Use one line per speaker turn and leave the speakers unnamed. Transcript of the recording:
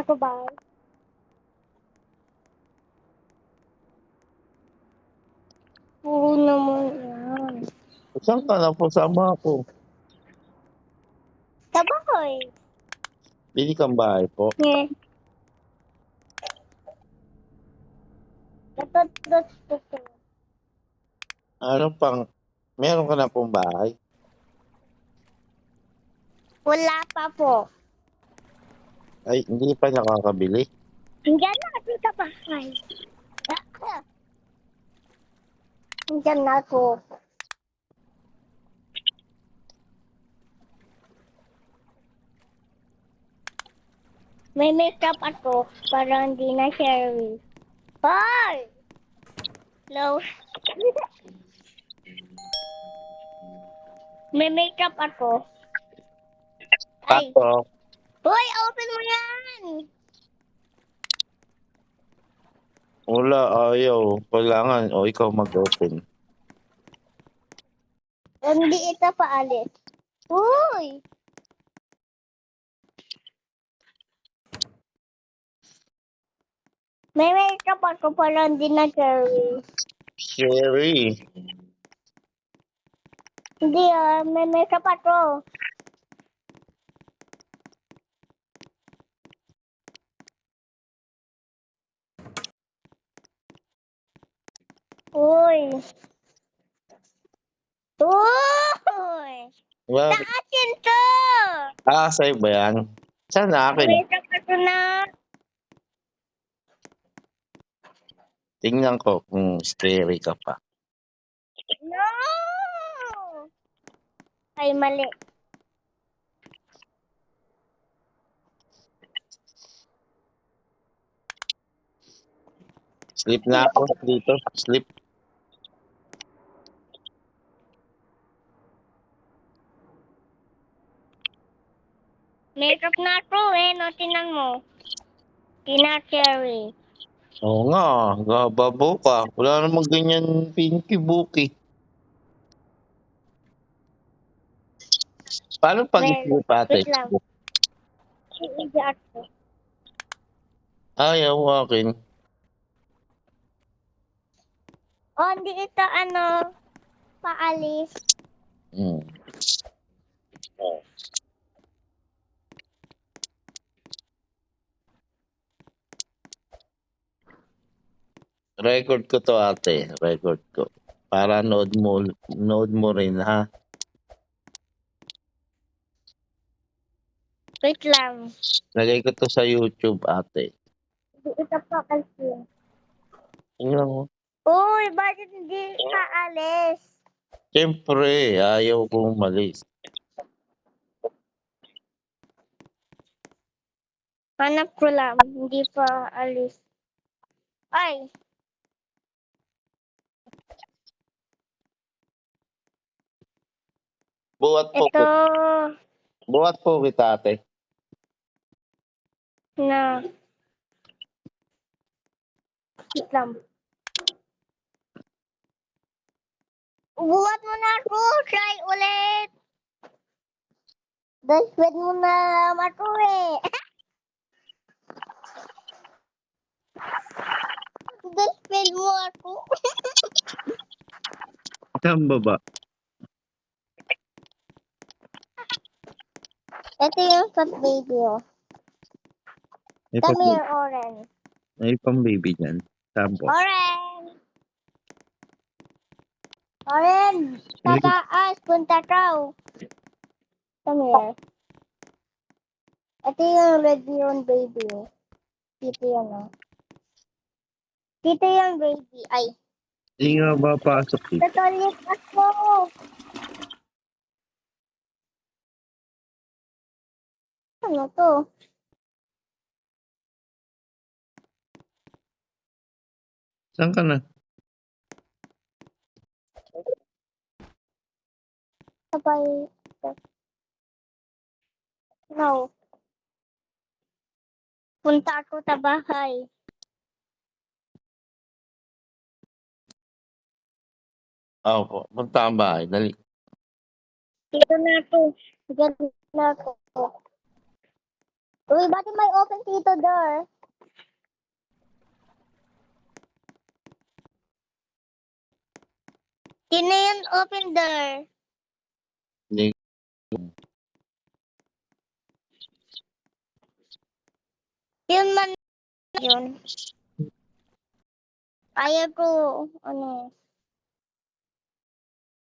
ako ba? Oo naman yan.
Saan ka na po? Sama ako.
Sa bahay.
Bili kang bahay po.
Yeah. Natutulog ko.
Ano pang, meron ka na pong bahay?
Wala pa po.
Ay, hindi pa nakakabili.
Hanggang na kasi sa bahay. Hanggang na ako. May makeup ako para hindi na Sherry. Hoy! Hello? May makeup ako. Ay!
Pato,
Hoy! Open mo yan!
wala, ayaw. Kailangan, o ikaw mag-open.
Hindi ito paalis. Uy! May makeup ako para hindi na Sherry.
Sherry.
Hindi may makeup ako. Uy! Uy! Sa
Bakit?
akin to!
Sa'yo ba yan? Saan na akin?
Makeup ako na.
Tingnan ko kung scary ka pa.
No! Ay, mali.
Sleep na ako dito. Sleep.
Makeup na ako no? Tinan mo. Tina Cherry.
Oo nga, gababo ka. Wala namang ganyan pinky buki. Paano pag-sleep ate?
Wait lang. Iigat ko.
Ayaw akin.
Hindi ito paalis.
Hmm. Record ko to ate. Record ko. Para nood mo rin ha.
Wait lang.
Lagay ko to sa YouTube ate.
Hindi ito paalis.
Tingnan mo.
Uy, bakit hindi paalis?
Siyempre, ayaw kong umalis.
Hanap ko lang. Hindi pa alis. Ay,
Buhat po.
ito
Buhat po kita ate.
na. Wait lang. Buhat mo na ako. Try ulit. Dashpad mo na ako eh. Dashpad mo ako.
Saan baba?
Ito yung fat baby oh. Come here, Oren.
May pang baby dyan. Saan po?
Oren! Oren! Sa taas, punta ka. Come here. Ito yung red yun, baby. Dito yan, oh. Dito yung baby. Ay.
Hindi nga ba pasok dito?
Tatolik ako. Ano to?
Saan ka na?
Sabay. No. Punta ako sa bahay.
Po. Punta ang bahay. Dali.
Dito na ako. Diyan na ako. Uy, ba't may open dito door? Sino yun open door?
Hindi.
Yun man yun. Ayaw ko, ano,